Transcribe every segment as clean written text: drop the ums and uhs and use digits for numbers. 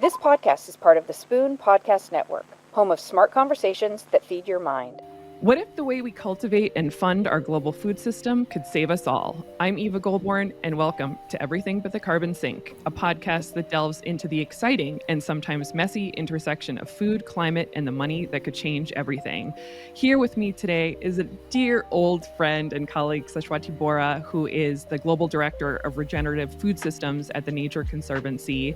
This podcast is part of the Spoon Podcast Network, home of smart conversations that feed your mind. What if the way we cultivate and fund our global food system could save us all? I'm Eva Goldborn, and welcome to Everything But the Carbon Sink, a podcast that delves into the exciting and sometimes messy intersection of food, climate, and the money that could change everything. Here with me today is a dear old friend and colleague, Sashwati Bora, who is the Global Director of Regenerative Food Systems at the Nature Conservancy.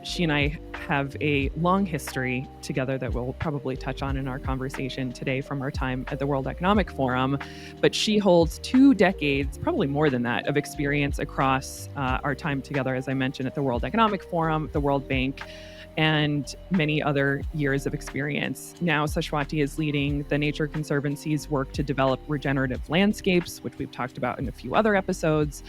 She and I have a long history together that we'll probably touch on in our conversation today from our time at the World Economic Forum. But she holds 2 decades, probably more than that, of experience across our time together, as I mentioned, at the World Economic Forum, the World Bank, and many other years of experience. Now, Sashwati is leading the Nature Conservancy's work to develop regenerative landscapes, which we've talked about in a few other episodes.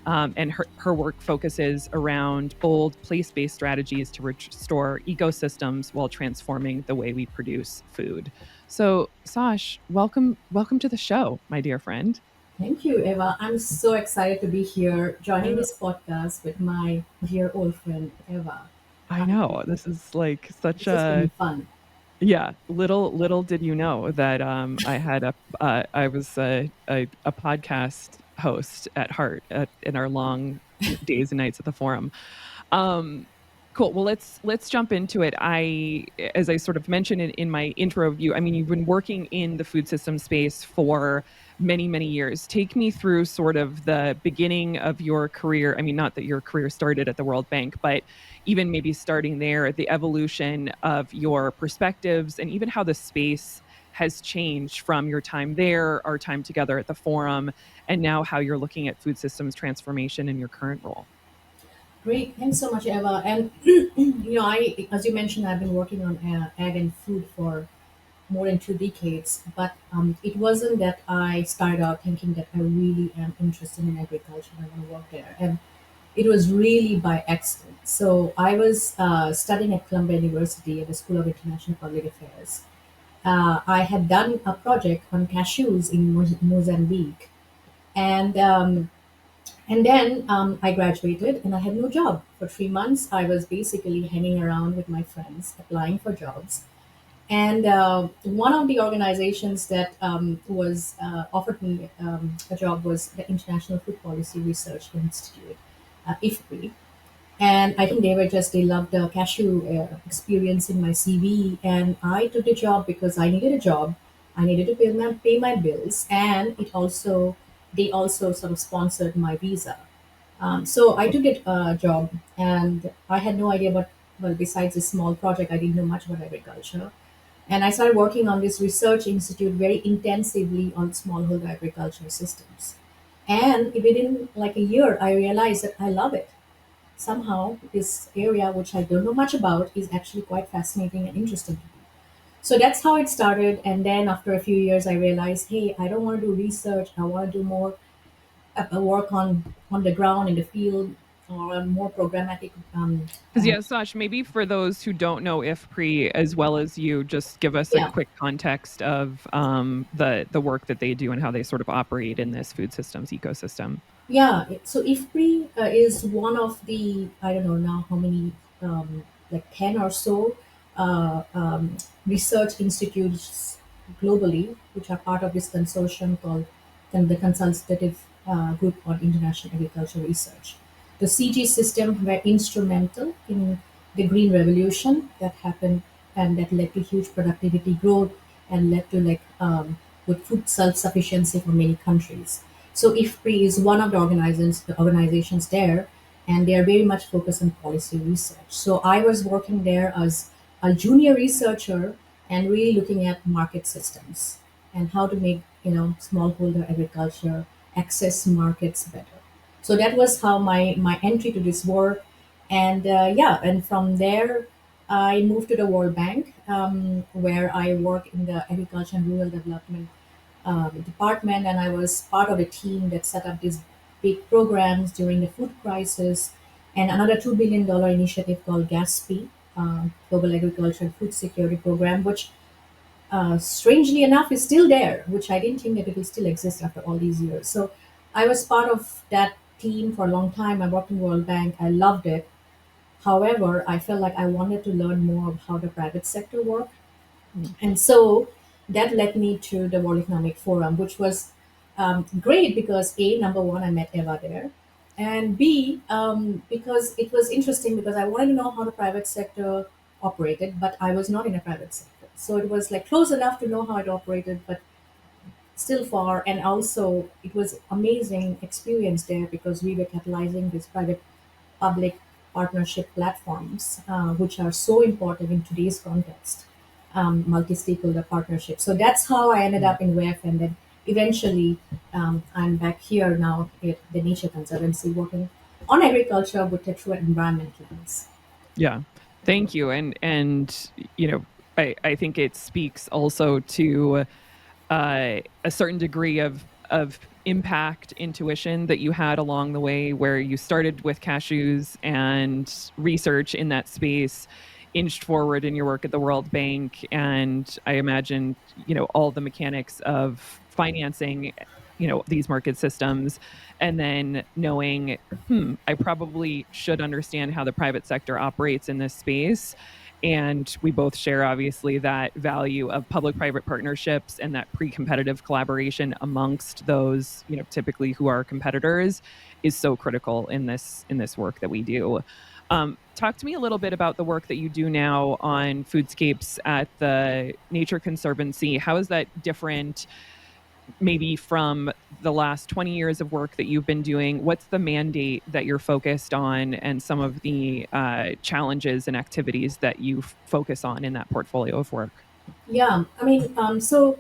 And her work focuses around bold place-based strategies to restore ecosystems while transforming the way we produce food. So, Sash, welcome to the show, my dear friend. Thank you, Eva. I'm so excited to be here joining this podcast with my dear old friend, Eva. I know. This is like such This is going to be fun. Yeah, little did you know that I was a podcast host at heart in our long days and nights at the forum. Cool. Well, let's jump into it. As I sort of mentioned in my intro view, I mean, you've been working in the food system space for many years. Take me through sort of the beginning of your career. I mean, not that your career started at the World Bank, but even maybe starting there, the evolution of your perspectives and even how the space has changed from your time there, our time together at the forum, and now how you're looking at food systems transformation in your current role. Great. Thanks so much, Eva. And, as you mentioned, I've been working on ag and food for more than 2 decades, but it wasn't that I started out thinking that I really am interested in agriculture and I want to work there. And it was really by accident. So I was studying at Columbia University at the School of International Public Affairs. I had done a project on cashews in Mozambique, and then I graduated and I had no job for 3 months. I was basically hanging around with my friends, applying for jobs. And one of the organizations that was offered me a job was the International Food Policy Research Institute, IFPRI. And I think they loved the cashew experience in my CV. And I took the job because I needed a job. I needed to pay my bills. And they also sort of sponsored my visa. So I took a job and I had no idea well, besides this small project, I didn't know much about agriculture. And I started working on this research institute very intensively on smallholder agriculture systems. And within like a year, I realized that I love it. Somehow, this area, which I don't know much about, is actually quite fascinating and interesting to me. So that's how it started. And then after a few years, I realized, hey, I don't want to do research. I want to do more work on the ground in the field or more programmatic. Yeah, Sash, maybe for those who don't know IFPRI as well as you, just give us a quick context of the work that they do and how they sort of operate in this food systems ecosystem. Yeah, so IFPRI is one of the, I don't know now how many, like 10 or so research institutes globally, which are part of this consortium called the Consultative Group on International Agricultural Research. The CG system were instrumental in the Green Revolution that happened and that led to huge productivity growth and led to with food self-sufficiency for many countries. So IFPRI is one of the organizations there, and they are very much focused on policy research. So I was working there as a junior researcher and really looking at market systems and how to make smallholder agriculture access markets better. So that was how my entry to this work, and and from there I moved to the World Bank, where I work in the agriculture and rural development department, and I was part of a team that set up these big programs during the food crisis, and another $2 billion initiative called GASP, Global Agriculture and Food Security Program, which strangely enough is still there, which I didn't think that it will still exist after all these years. So I was part of that team for a long time. I worked in World Bank. I loved it. However, I felt like I wanted to learn more of how the private sector worked. Mm. And so that led me to the World Economic Forum, which was great because A, number one, I met Eva there. And B, because it was interesting because I wanted to know how the private sector operated, but I was not in a private sector. So it was like close enough to know how it operated, but still far. And also it was amazing experience there because we were catalyzing this private public partnership platforms, which are so important in today's context, multi-stakeholder partnership. So that's how I ended Mm. up in WEF, and then eventually I'm back here now at the Nature Conservancy working on agriculture with a true environment lens. Yeah. Thank you. And you know, I think it speaks also to a certain degree of impact intuition that you had along the way, where you started with cashews and research in that space inched forward in your work at the World Bank, and I imagine, all the mechanics of financing, these market systems, and then knowing, I probably should understand how the private sector operates in this space. And we both share, obviously, that value of public-private partnerships and that pre-competitive collaboration amongst those, typically who are competitors, is so critical in this work that we do. Talk to me a little bit about the work that you do now on foodscapes at the Nature Conservancy. How is that different, maybe from the last 20 years of work that you've been doing? What's the mandate that you're focused on, and some of the challenges and activities that you focus on in that portfolio of work? Yeah, I mean, so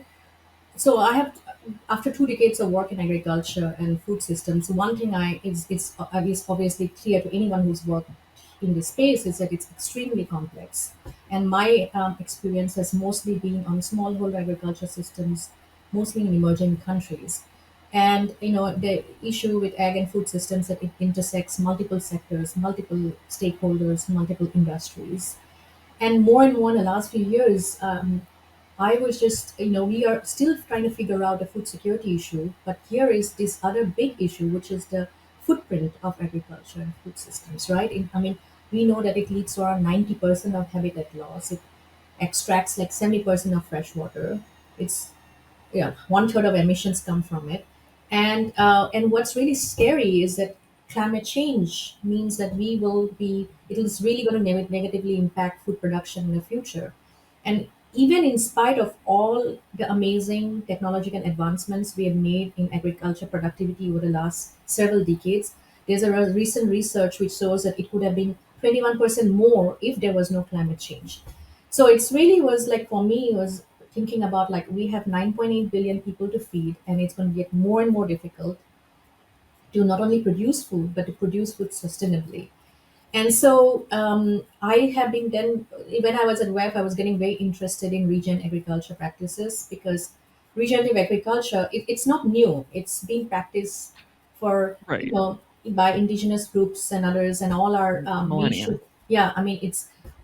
I have, after 2 decades of work in agriculture and food systems, one thing is obviously clear to anyone who's worked in this space is that it's extremely complex. And my experience has mostly been on smallholder agriculture systems, mostly in emerging countries. And the issue with ag and food systems that it intersects multiple sectors, multiple stakeholders, multiple industries, and more in the last few years, I was just, we are still trying to figure out the food security issue, but here is this other big issue, which is the footprint of agriculture and food systems, right? I mean, we know that it leads to around 90% of habitat loss. It extracts like 70% of fresh water. It's, yeah, one third of emissions come from it. And what's really scary is that climate change means that it is really going to negatively impact food production in the future. And even in spite of all the amazing technological advancements we have made in agriculture productivity over the last several decades, there's a recent research which shows that it could have been 21% more if there was no climate change. So it's really was like, for me, it was thinking about like we have 9.8 billion people to feed, and it's going to get more and more difficult to not only produce food but to produce food sustainably. And so I have been then, when I was at WEF, I was getting very interested in regen agriculture practices because regenerative agriculture, it's not new. It's been practiced for, Right. by indigenous groups and others, and all our, we Millennia. should, yeah, I mean,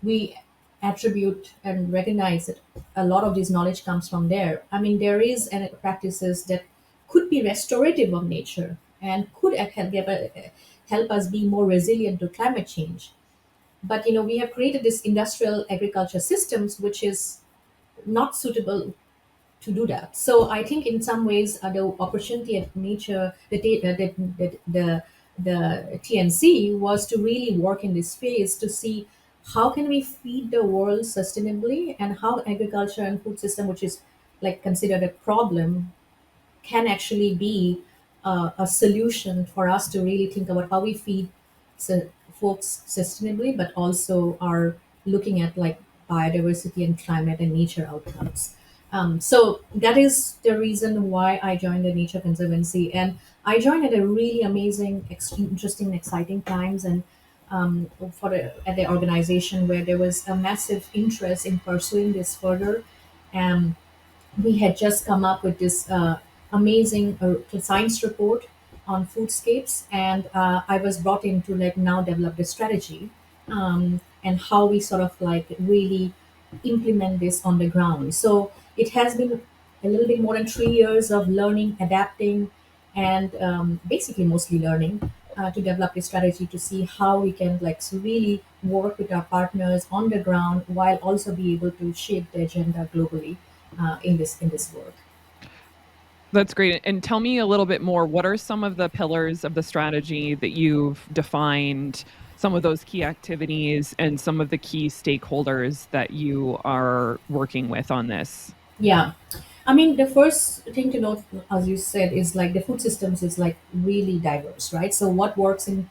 we attribute and recognize that a lot of this knowledge comes from there. I mean, there is practices that could be restorative of nature and could help us be more resilient to climate change. But we have created this industrial agriculture systems which is not suitable to do that. So I think in some ways, the opportunity at nature, the TNC was to really work in this phase to see how can we feed the world sustainably, and how agriculture and food system, which is like considered a problem, can actually be a solution for us to really think about how we feed folks sustainably, but also are looking at like biodiversity and climate and nature outcomes. So that is the reason why I joined the Nature Conservancy, and I joined at a really amazing, interesting, exciting times, and at the organization where there was a massive interest in pursuing this further. Um, we had just come up with this amazing science report on foodscapes, and I was brought in to like now develop the strategy, and how we sort of like really implement this on the ground. So it has been a little bit more than 3 years of learning, adapting, and basically mostly learning. to develop a strategy to see how we can really work with our partners on the ground while also be able to shape the agenda globally in this work. That's great. And tell me a little bit more. What are some of the pillars of the strategy that you've defined, some of those key activities, and some of the key stakeholders that you are working with on this? Yeah. I mean, the first thing to note, as you said, is like the food systems is like really diverse, right? So what works in,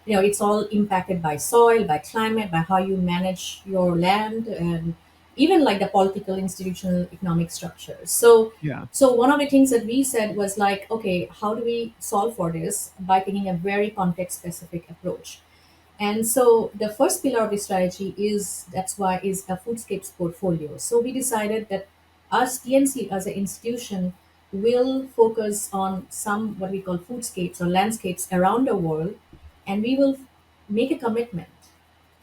it's all impacted by soil, by climate, by how you manage your land, and even like the political, institutional, economic structures. Yeah. So one of the things that we said was like, okay, how do we solve for this by taking a very context specific approach? And so the first pillar of the strategy is that's why is a foodscapes portfolio. So we decided that us TNC as an institution will focus on some what we call foodscapes or landscapes around the world, and we will make a commitment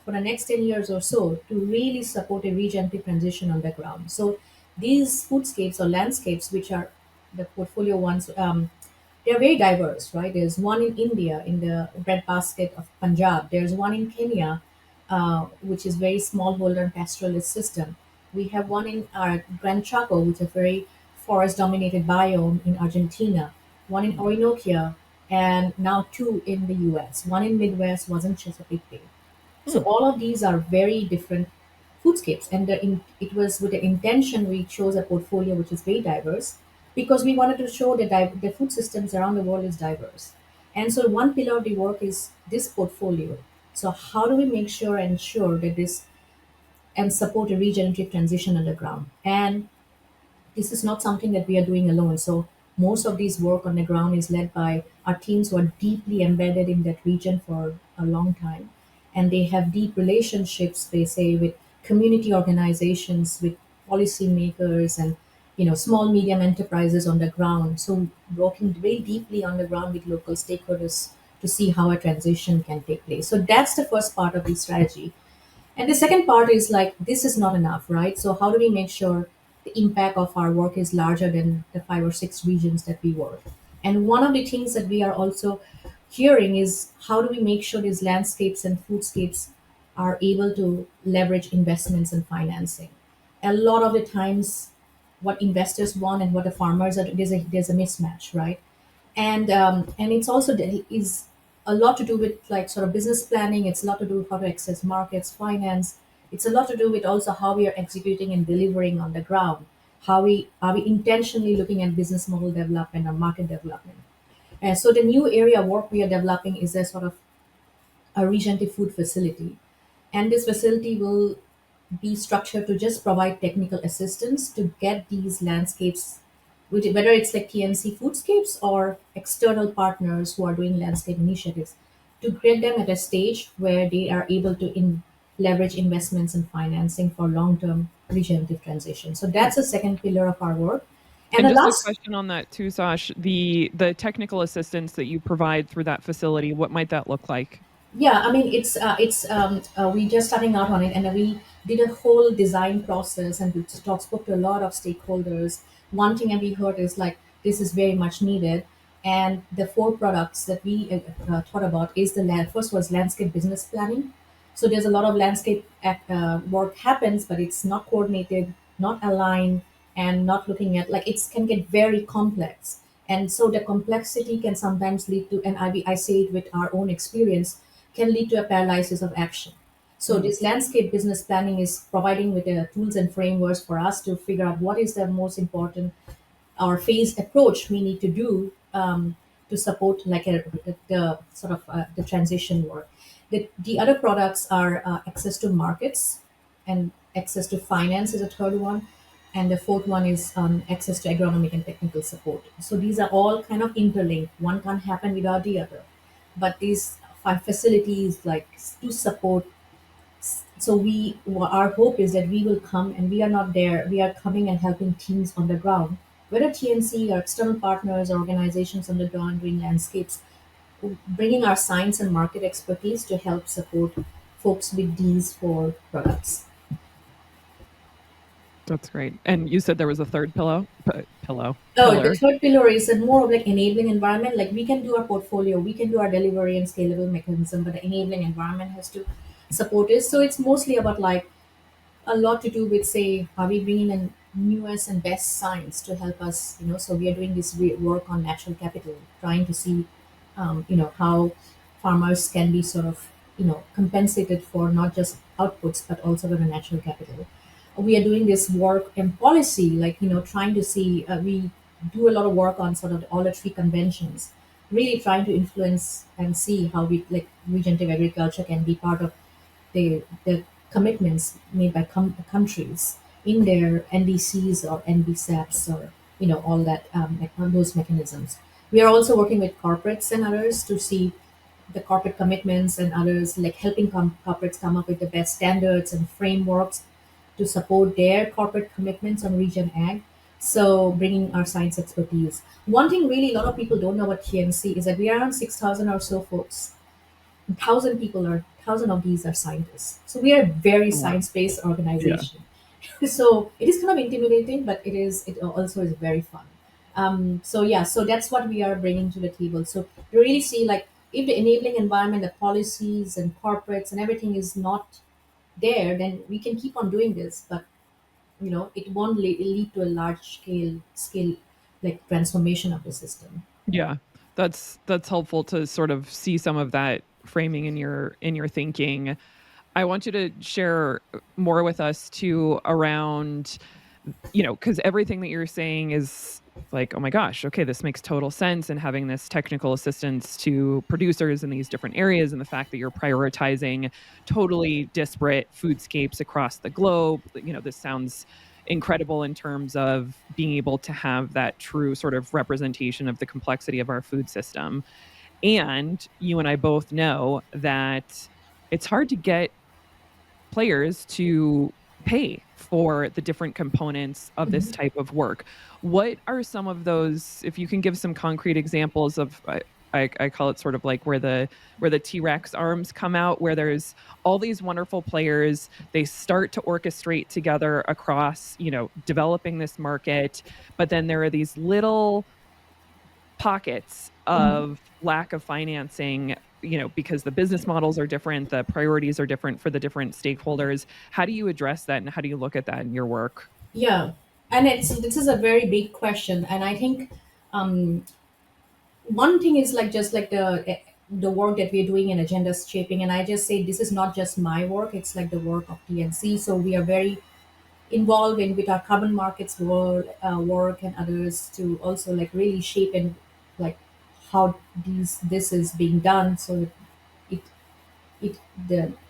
for the next 10 years or so to really support a regenerative transition on the ground. So these foodscapes or landscapes, which are the portfolio ones, they're very diverse, right? There's one in India in the breadbasket of Punjab. There's one in Kenya, which is very smallholder and pastoralist system. We have one in Gran Chaco, which is a very forest-dominated biome in Argentina. One in Orinoquia, and now two in the U.S. One in Midwest, was in Chesapeake Bay. So Hmm. all of these are very different foodscapes, and it was with the intention we chose a portfolio which is very diverse because we wanted to show that the food systems around the world is diverse. And so one pillar of the work is this portfolio. So how do we make sure ensure that this and support a regenerative transition on the ground? And this is not something that we are doing alone. So most of this work on the ground is led by our teams who are deeply embedded in that region for a long time. And they have deep relationships, they say, with community organizations, with policymakers and small medium enterprises on the ground. So working very deeply on the ground with local stakeholders to see how a transition can take place. So that's the first part of the strategy. And the second part is like, this is not enough, right? So, how do we make sure the impact of our work is larger than the 5 or 6 regions that we work? And one of the things that we are also hearing is how do we make sure these landscapes and foodscapes are able to leverage investments and financing? A lot of the times, what investors want and what the farmers are, there's a mismatch, right? And it's also is a lot to do with like sort of business planning. It's a lot to do with how to access markets, finance. It's a lot to do with also how we are executing and delivering on the ground. How we are we intentionally looking at business model development or market development. And so the new area of work we are developing is a sort of a regenerative food facility, and this facility will be structured to just provide technical assistance to get these landscapes, whether it's like TNC Foodscapes or external partners who are doing landscape initiatives, to get them at a stage where they are able to leverage investments and financing for long-term regenerative transition. So that's the second pillar of our work. And And the just a last, question on that too, Sash. The technical assistance that you provide through that facility, what might that look like? yeah, I mean we just starting out on it, and we did a whole design process, and we spoke to a lot of stakeholders. One thing that we heard is like this is very much needed, and the 4 products that we thought about is the land. First was landscape business planning. So there's a lot of landscape work happens, but it's not coordinated, not aligned, and not looking at like it can get very complex. And so the complexity can sometimes lead to, and I say it with our own experience, can lead to a paralysis of action. So Hmm. this landscape business planning is providing with the tools and frameworks for us to figure out what is the most important or phased approach we need to do to support like the sort of the transition work. The other products are access to markets and access to finance is a third one. And the fourth one is access to agronomic and technical support. So these are all kind of interlinked. One can't happen without the other. But these 5 facilities like to support, so our hope is that we will come and we are not there. We are coming and helping teams on the ground, whether TNC or external partners or organizations on the ground doing landscapes, bringing our science and market expertise to help support folks with these 4 products. That's great. And you said there was a third pillow Oh, the pillar. third pillar is a more of like enabling environment. Like we can do our portfolio, we can do our delivery and scalable mechanism, but the enabling environment has to support it. So it's mostly about like a lot to do with, say, are we bringing in newest and best science to help us, so we are doing this work on natural capital, trying to see how farmers can be sort of compensated for not just outputs but also for the natural capital. We are doing this work in policy, like trying to see, we do a lot of work on sort of all the tree conventions, really trying to influence and see how we, like, regenerative agriculture can be part of the commitments made by countries in their NDCs or NBSAPs, or all that, those mechanisms. We are also working with corporates and others to see the corporate commitments, and others, like helping corporates come up with the best standards and frameworks to support their corporate commitments on region ag. So bringing our science expertise. One thing really a lot of people don't know about TNC is that we are around 6,000 or so folks. 1,000 of these are scientists. So we are a very Wow. science-based Yeah. organization. So it is kind of intimidating, but it also is very fun. So yeah, so that's what we are bringing to the table. So to really see, like, if the enabling environment, the policies and corporates and everything is not there, then we can keep on doing this, but it won't lead to a large scale like transformation of the system. Yeah. That's helpful to sort of see some of that framing in your thinking. I want you to share more with us too around, because everything that you're saying is like, oh my gosh, okay, this makes total sense. And having this technical assistance to producers in these different areas, and the fact that you're prioritizing totally disparate foodscapes across the globe, this sounds incredible in terms of being able to have that true sort of representation of the complexity of our food system. And you and I both know that it's hard to get players to pay for the different components of this Mhm. type of work. What are some of those, if you can give some concrete examples of, I call it sort of like where the T-Rex arms come out, where there's all these wonderful players, they start to orchestrate together across, developing this market, but then there are these little pockets Mhm. of lack of financing, because the business models are different, the priorities are different for the different stakeholders. How do you address that, and how do you look at that in your work? Yeah, and this is a very big question, and I think um, one thing is like just like the work that we're doing in agenda shaping, and I just say this is not just my work; it's like the work of TNC. So we are very involved in with our carbon markets work and others to also like really shape and like how this is being done, so it it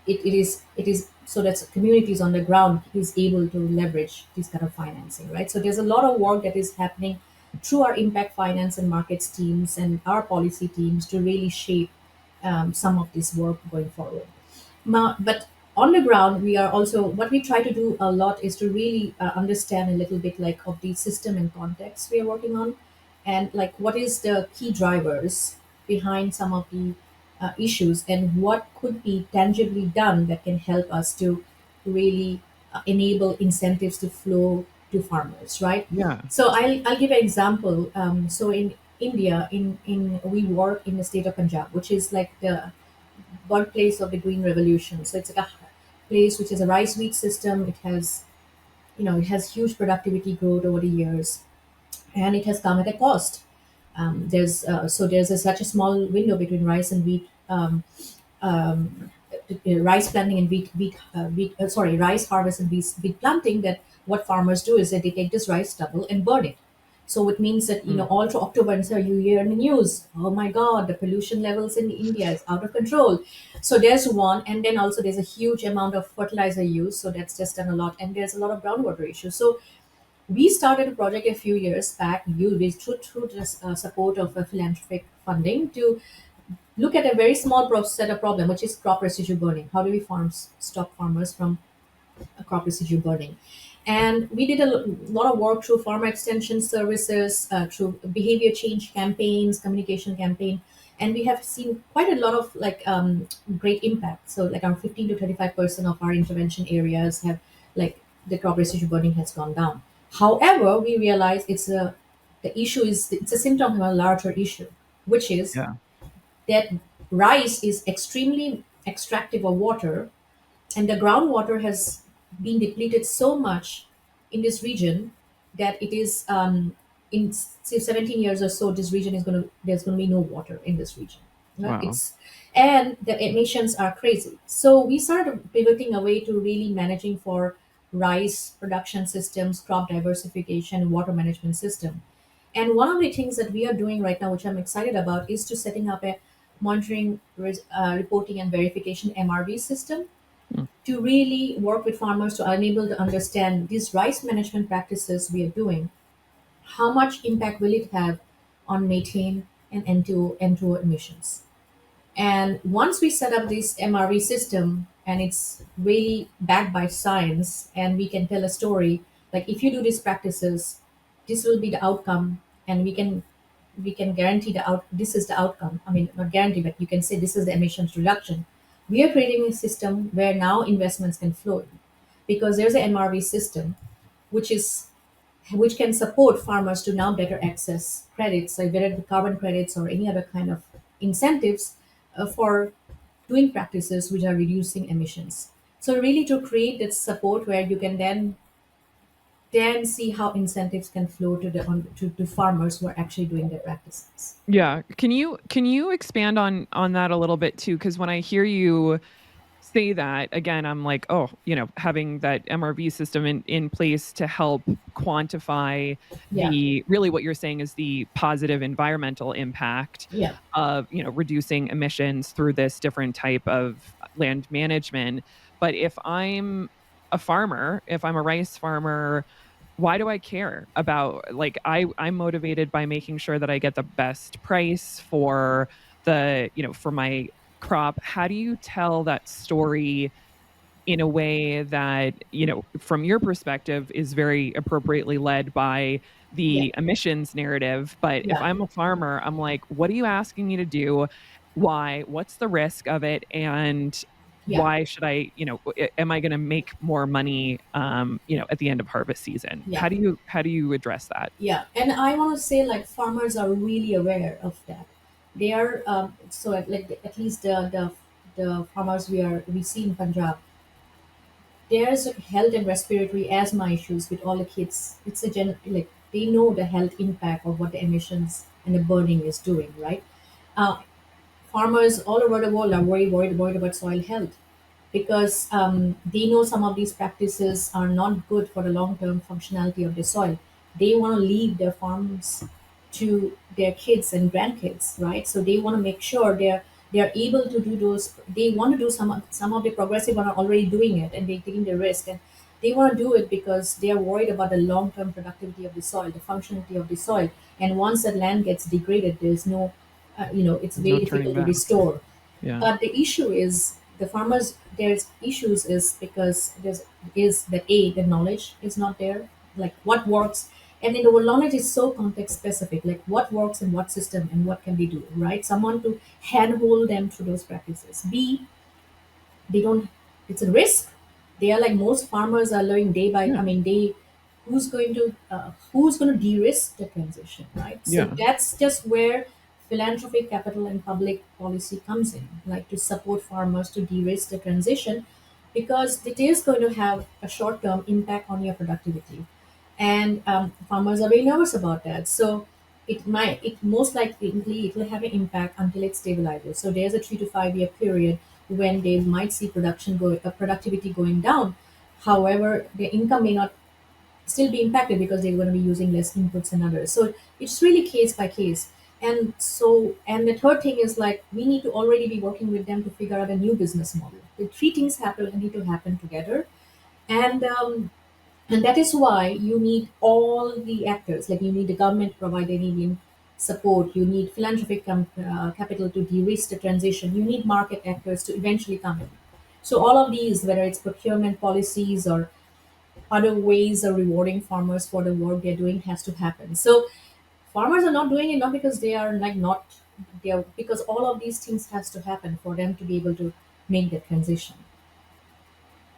it is so that communities on the ground is able to leverage this kind of financing, right? So there's a lot of work that is happening through our impact finance and markets teams and our policy teams to really shape some of this work going forward. But on the ground, we are also, what we try to do a lot is to really understand a little bit like of the system and context we are working on, and like what is the key drivers behind some of the issues, and what could be tangibly done that can help us to really enable incentives to flow to farmers, right? Yeah. So I'll give an example. So in India, in we work in the state of Punjab, which is like the birthplace of the Green Revolution. So it's like a place which is a rice wheat system. It has, it has huge productivity growth over the years, and it has come at a cost. There's such a small window between rice and wheat, rice planting and rice harvest and wheat planting, that what farmers do is that they take this rice stubble and burn it. So it means that, Mm. all through October, and so you hear in the news, oh my God, the pollution levels in India is out of control. So there's one, and then also there's a huge amount of fertilizer use. So that's just done a lot, and there's a lot of groundwater issues. So we started a project a few years back, through the support of a philanthropic funding, to look at a very small set of problem, which is crop residue burning. How do we stop farmers from crop residue burning? And we did a lot of work through farmer extension services, through behavior change campaigns, communication campaign, and we have seen quite a lot of like great impact. So like around 15 to 35% of our intervention areas have like the crop residue burning has gone down. However, we realize the issue is it's a symptom of a larger issue, which is Yeah. that rice is extremely extractive of water, and the groundwater has been depleted so much in this region that it is in say 17 years or so, this region is going to there's going to be no water in this region. Right? Wow. It's and the emissions are crazy. So we started pivoting away to really managing for rice production systems, crop diversification, water management system. And one of the things that we are doing right now, which I'm excited about, is to setting up a monitoring, reporting, and verification MRV system Mm. to really work with farmers to enable to understand these rice management practices we are doing, how much impact will it have on methane and N2O emissions. And once we set up this MRV system and it's really backed by science and we can tell a story, like if you do these practices, this will be the outcome, and we can guarantee this is the outcome. I mean, not guarantee, but you can say this is the emissions reduction. We are creating a system where now investments can flow in, because there's an MRV system which is which can support farmers to now better access credits, like whether the carbon credits or any other kind of incentives for doing practices which are reducing emissions. So really to create that support where you can then see how incentives can flow to farmers who are actually doing their practices. Yeah. Can you expand on that a little bit too? Because when I hear you say that again, I'm like, oh, having that MRV system in place to help quantify Yeah, the really what you're saying is the positive environmental impact yeah, of reducing emissions through this different type of land management. But if I'm a farmer, if I'm a rice farmer, why do I care about, like, I'm motivated by making sure that I get the best price for for my crop. How do you tell that story in a way that, from your perspective is very appropriately led by yeah, the emissions narrative? But if yeah, I'm a farmer, I'm like, what are you asking me to do? Why? What's the risk of it? And yeah, why should I, am I going to make more money, at the end of harvest season? yeah. How do you address that? Yeah, and I want to say like farmers are really aware of that. They are at least the farmers we see in Punjab. There's a health and respiratory asthma issues with all the kids. It's a like they know the health impact of what the emissions and the burning is doing, right? Uh, Farmers all over the world are worried about soil health because they know some of these practices are not good for the long-term functionality of the soil. They want to leave their farms to their kids and grandkids, right? So they want to make sure they're able to do those. They want to do some of the progressive one are already doing it, and they're taking the risk, and they want to do it because they are worried about the long-term productivity of the soil, the functionality of the soil. And once that land gets degraded, there's no, it's There's no very turning difficult to back. restore. Yeah. But the issue is the farmers. There's issues is because the knowledge is not there, like what works, and then the knowledge is so context specific, like what works in what system and what can they do, right? Someone to handhold them through those practices. B, they don't. It's a risk. They are like most farmers are learning day by. Yeah. I mean, they who's going to de-risk the transition, right? So Yeah. that's just where philanthropic capital and public policy comes in, like to support farmers to de-risk the transition, because it is going to have a short-term impact on your productivity, and farmers are very nervous about that. So it most likely it will have an impact until it stabilizes. So there's a 3 to 5 year period when they might see productivity going down. However, their income may not still be impacted because they're going to be using less inputs and others. So it's really case by case. And the third thing is like we need to already be working with them to figure out a new business model. The three things need to happen together, and that is why you need all the actors. Like you need the government to provide enabling support. You need philanthropic capital to de-risk the transition. You need market actors to eventually come in. So all of these, whether it's procurement policies or other ways of rewarding farmers for the work they're doing, has to happen. So farmers are not doing it not because they are like not they are because all of these things has to happen for them to be able to make the transition.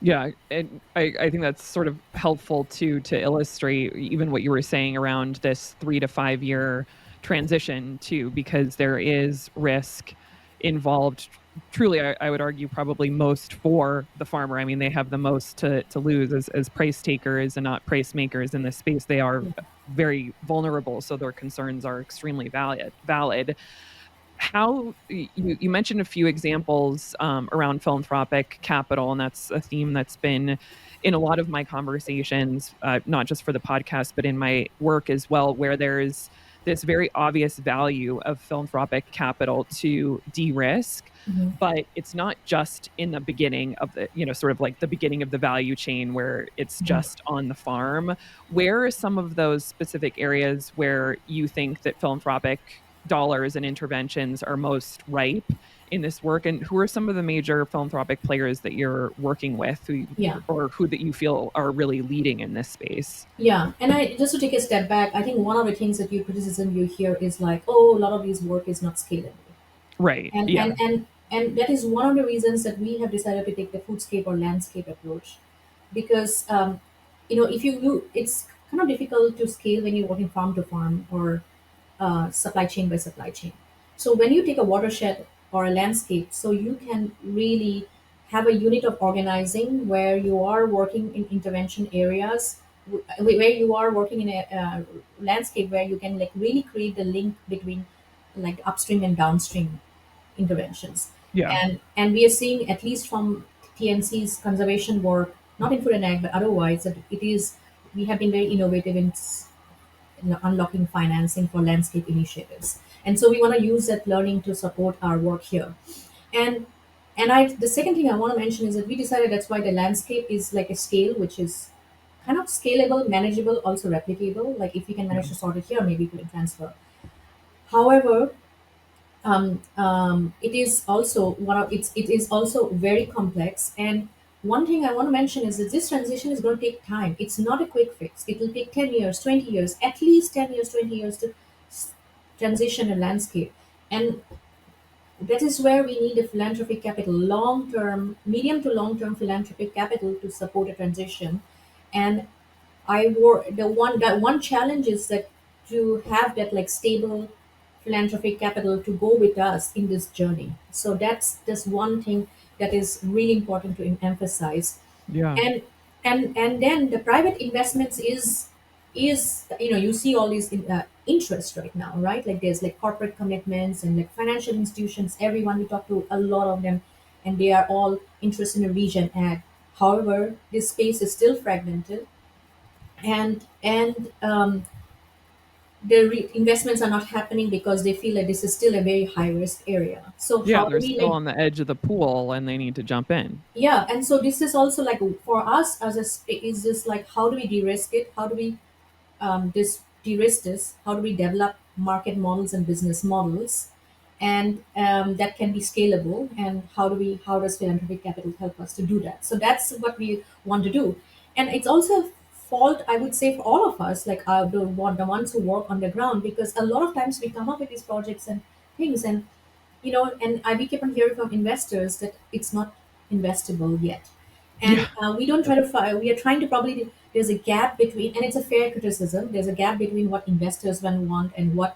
Yeah, and I think that's sort of helpful to illustrate even what you were saying around this 3 to 5 year transition too, because there is risk involved. Truly, I would argue probably most for the farmer. I mean, they have the most to lose as price takers and not price makers in this space. They are Yeah. very vulnerable, so their concerns are extremely valid. How you mentioned a few examples around philanthropic capital, and that's a theme that's been in a lot of my conversations, not just for the podcast, but in my work as well, where there's this very obvious value of philanthropic capital to de-risk, Mhm. but it's not just in the beginning of the, sort of like the beginning of the value chain where it's Mhm. just on the farm. Where are some of those specific areas where you think that philanthropic dollars and interventions are most ripe in this work, and who are some of the major philanthropic players that you're working with, Yeah. or who that you feel are really leading in this space? Yeah, and I just to take a step back, I think one of the things that you criticism you hear is like, oh, a lot of these work is not scalable, Right. and Yeah. that is one of the reasons that we have decided to take the foodscape or landscape approach, because if it's kind of difficult to scale when you're working farm to farm or supply chain by supply chain. So when you take a watershed or a landscape, so you can really have a unit of organizing where you are working in intervention areas, where you are working in a landscape where you can like really create the link between like upstream and downstream interventions. Yeah. And we are seeing at least from TNC's conservation work, not in food and ag, but otherwise, that it is we have been very innovative in unlocking financing for landscape initiatives. And so we want to use that learning to support our work here. And the second thing I want to mention is that we decided that's why the landscape is like a scale which is kind of scalable, manageable, also replicable. Like if we can Yeah. manage to sort it here, maybe we can transfer. However, it is also it is also very complex. And one thing I want to mention is that this transition is going to take time. It's not a quick fix. It will take 10 years, 20 years, at least 10 years, 20 years to transition a landscape. And that is where we need a philanthropic capital, long term, medium to long term philanthropic capital to support a transition. And the one challenge is that to have that like stable philanthropic capital to go with us in this journey. So that's just one thing that is really important to emphasize. Yeah. And and and then the private investments is you see all these interest right now, right? Like there's like corporate commitments and like financial institutions, everyone we talk to, a lot of them, and they are all interested in the region ag. However, this space is still fragmented, and the investments are not happening because they feel that this is still a very high risk area. So Yeah, how do they're we still like on the edge of the pool and they need to jump in. yeah, and so this is also like for us as a is this like how do we de-risk it, how do we this de-risk this, how do we develop market models and business models, and that can be scalable, and how does philanthropic capital help us to do that? So that's what we want to do. And it's also a fault, I would say, for all of us, like the ones who work on the ground, because a lot of times we come up with these projects and things, and and we keep on hearing from investors that it's not investable yet. And Yeah. we don't try to we are trying to probably, there's a gap between, and it's a fair criticism, there's a gap between what investors want and what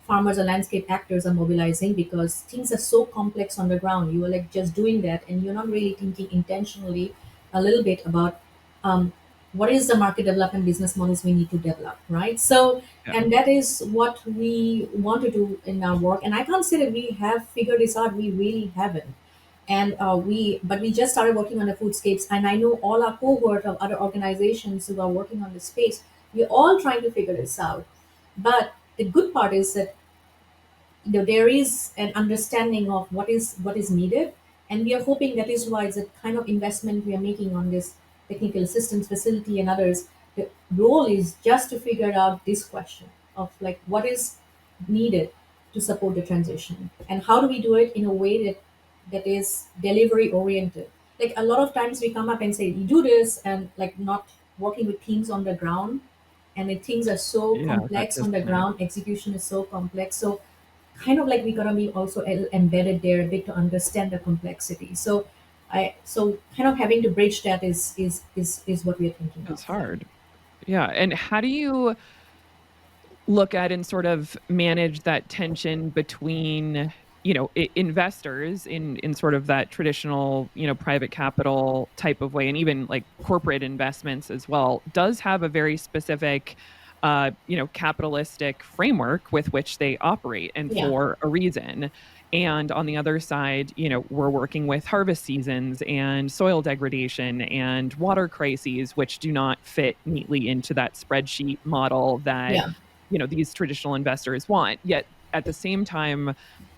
farmers or landscape actors are mobilizing, because things are so complex on the ground. You are like just doing that, and you're not really thinking intentionally a little bit about um, what is the market development business models we need to develop, right? So, Yeah. and that is what we want to do in our work. And I can't say that we have figured this out, we really haven't. And but we just started working on the foodscapes, and I know all our cohort of other organizations who are working on this space, we're all trying to figure this out. But the good part is that there is an understanding of what is needed, and we are hoping that is why the kind of investment we are making on this technical assistance facility and others, the role is just to figure out this question of like what is needed to support the transition, and how do we do it in a way that is delivery oriented. Like a lot of times we come up and say you do this, and like not working with teams on the ground, and the things are so Yeah, that complex on the disconnect. ground, execution is so complex. So kind of like we gotta be also embedded there a bit to understand the complexity. So I so kind of having to bridge that is what we're thinking It's of. Yeah. hard. Yeah. And how do you look at and sort of manage that tension between, investors in sort of that traditional, private capital type of way, and even like corporate investments as well, does have a very specific capitalistic framework with which they operate, and Yeah. for a reason. And on the other side, we're working with harvest seasons and soil degradation and water crises, which do not fit neatly into that spreadsheet model that Yeah. these traditional investors want. Yet at the same time,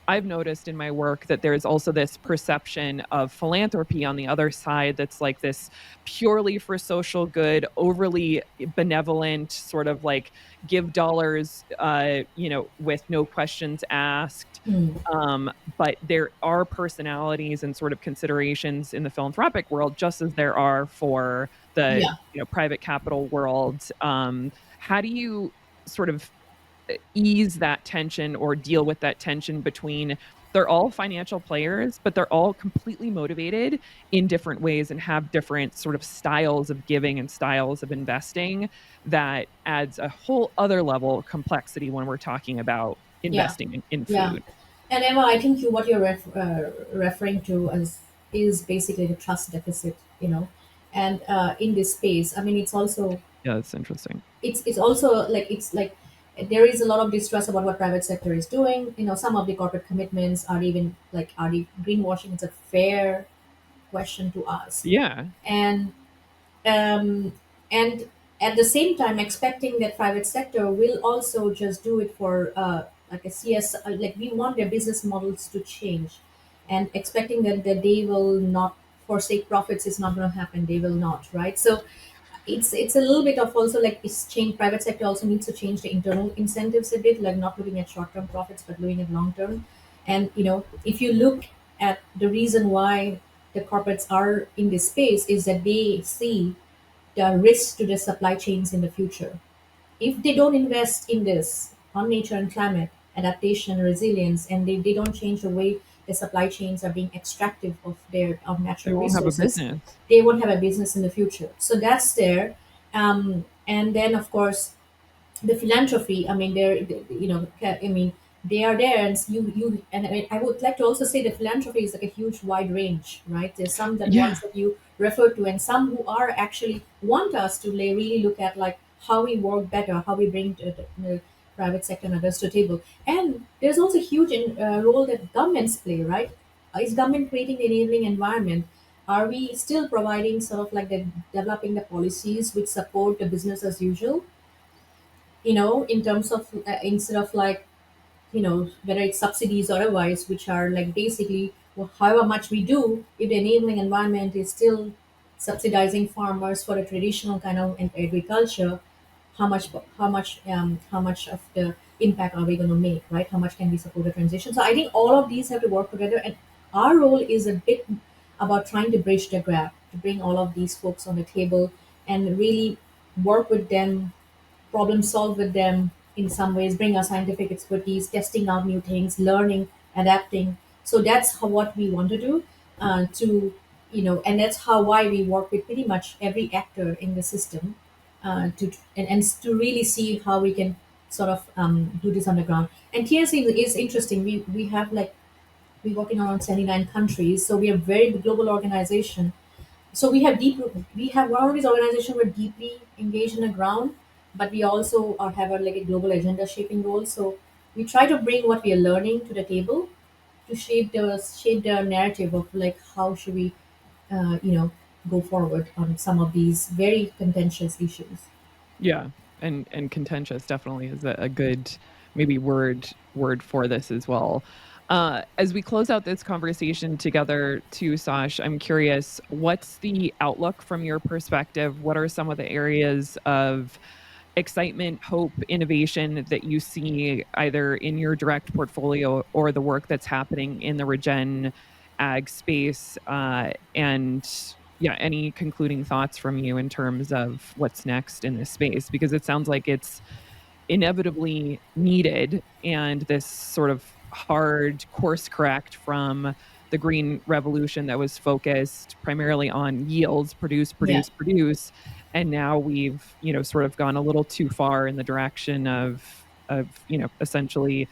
I've noticed in my work that there's also this perception of philanthropy on the other side that's like this purely for social good, overly benevolent, sort of like give dollars, with no questions asked. Mm. But there are personalities and sort of considerations in the philanthropic world, just as there are for the Yeah. private capital world. How do you sort of ease that tension or deal with that tension between, they're all financial players, but they're all completely motivated in different ways and have different sort of styles of giving and styles of investing, that adds a whole other level of complexity when we're talking about Yeah. investing in Yeah. food. And Emma, I think what you're referring to is basically the trust deficit, and in this space, I mean, Yeah, that's interesting. it's also like it's like there is a lot of distrust about what private sector is doing. Some of the corporate commitments are even like, are the greenwashing? It's a fair question to ask, Yeah. and um, and at the same time expecting that private sector will also just do it for like a CS, like we want their business models to change, and expecting that they will not forsake profits is not going to happen. They will not, right? So it's a little bit of also like it's change. Private sector also needs to change the internal incentives a bit, like not looking at short term profits but looking at long term. And if you look at the reason why the corporates are in this space is that they see the risk to the supply chains in the future. If they don't invest in this on nature and climate adaptation and resilience, and they don't change the way the supply chains are being extractive of They natural won't have a resources, business. they won't have a business in the future. So that's there. And then of course the philanthropy, I mean, I mean, they are there, and I would like to also say the philanthropy is like a huge wide range, right? There's some that Yeah. ones that you refer to, and some who are actually want us to really look at like how we work better, how we bring the private sector and others to the table. And there's also a huge role that governments play, right? Is government creating the enabling environment? Are we still providing sort of like the developing the policies which support the business as usual, in terms of instead of like, whether it's subsidies or otherwise, which are like basically, well, however much we do, if the enabling environment is still subsidizing farmers for a traditional kind of agriculture, how much of the impact are we going to make, right? How much can we support the transition? So I think all of these have to work together, and our role is a bit about trying to bridge the gap, to bring all of these folks on the table and really work with them, problem solve with them in some ways, bring our scientific expertise, testing out new things, learning, adapting. So that's what we want to do. And that's how why we work with pretty much every actor in the system, and to really see how we can sort of do this on the ground. And TSC is interesting. We have like we work in around 79 countries, so we are a very global organization. So we have one of these organizations we're deeply engaged in the ground, but we also have a like a global agenda shaping role. So we try to bring what we are learning to the table to shape the narrative of like how should we uh, you know go forward on some of these very contentious issues. Yeah, and contentious definitely is a good maybe word for this as well. As we close out this conversation together too, Sash, I'm curious, what's the outlook from your perspective? What are some of the areas of excitement, hope, innovation that you see either in your direct portfolio or the work that's happening in the regen ag space? And yeah, any concluding thoughts from you in terms of what's next in this space? Because it sounds like it's inevitably needed, and this sort of hard course correct from the green revolution that was focused primarily on yields, Yeah. produce. And now we've, sort of gone a little too far in the direction of, essentially,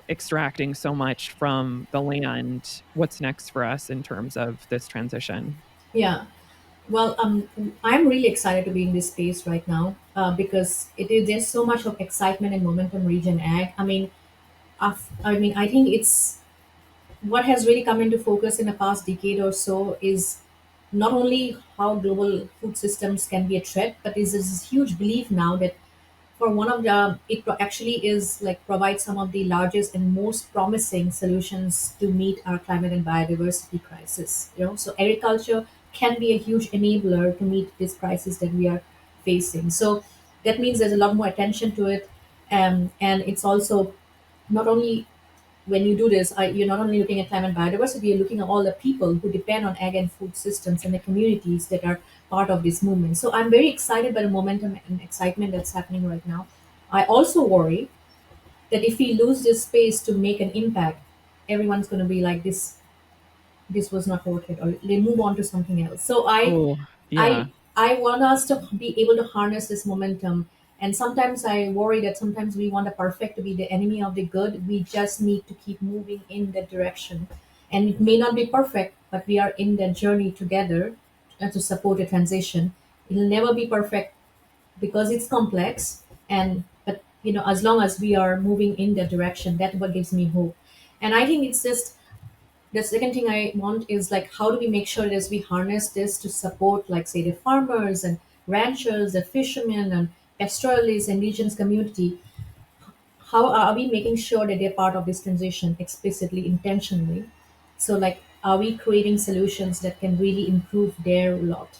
extracting so much from the land. What's next for us in terms of this transition? Yeah. Well, I'm really excited to be in this space right now because there's so much of excitement and momentum region ag. I think it's what has really come into focus in the past decade or so is not only how global food systems can be a threat, but is this huge belief now that for one of the actually is like provides some of the largest and most promising solutions to meet our climate and biodiversity crisis. So agriculture can be a huge enabler to meet this crisis that we are facing. So that means there's a lot more attention to it, and it's also not only when you do this, you're not only looking at climate and biodiversity, you're looking at all the people who depend on ag and food systems and the communities that are part of this movement. So I'm very excited by the momentum and excitement that's happening right now. I also worry that if we lose this space to make an impact, everyone's going to be like this was not worth it, or they move on to something else. So Oh, yeah. I want us to be able to harness this momentum. And sometimes I worry that sometimes we want the perfect to be the enemy of the good. We just need to keep moving in that direction. And it may not be perfect, but we are in that journey together to support a transition. It'll never be perfect because it's complex. And but as long as we are moving in that direction, that's what gives me hope. And I think it's just the second thing I want is like how do we make sure that we harness this to support like say the farmers and ranchers, the fishermen and pastoralists, indigenous community. How are we making sure that they're part of this transition explicitly, intentionally? So like are we creating solutions that can really improve their lot?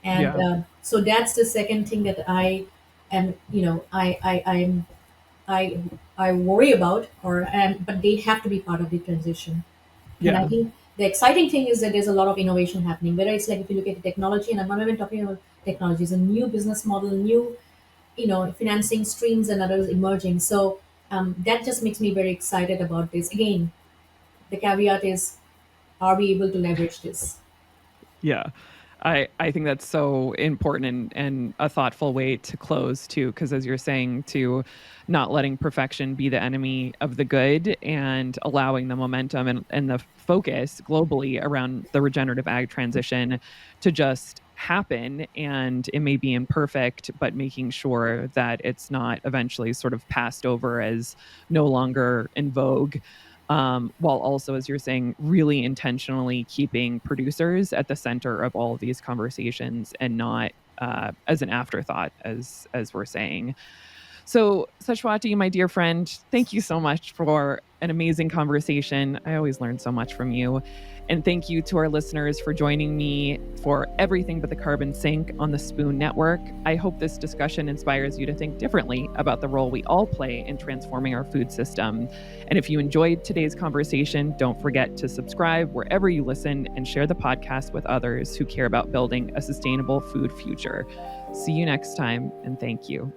And Yeah. so that's the second thing that I am, I I worry about, or but they have to be part of the transition. And I Yeah. think the exciting thing is that there's a lot of innovation happening. Whether it's like if you look at the technology, and I'm not even talking about technologies, a new business model, new financing streams and others emerging. So that just makes me very excited about this. Again, the caveat is, are we able to leverage this? Yeah. I think that's so important and a thoughtful way to close too, because as you're saying, to not letting perfection be the enemy of the good and allowing the momentum and the focus globally around the regenerative ag transition to just happen. And it may be imperfect, but making sure that it's not eventually sort of passed over as no longer in vogue, while also, as you're saying, really intentionally keeping producers at the center of all of these conversations and not as an afterthought, as we're saying. So, Sashwati, my dear friend, thank you so much for an amazing conversation. I always learn so much from you. And thank you to our listeners for joining me for Everything But the Carbon Sink on the Spoon Network. I hope this discussion inspires you to think differently about the role we all play in transforming our food system. And if you enjoyed today's conversation, don't forget to subscribe wherever you listen and share the podcast with others who care about building a sustainable food future. See you next time, and thank you.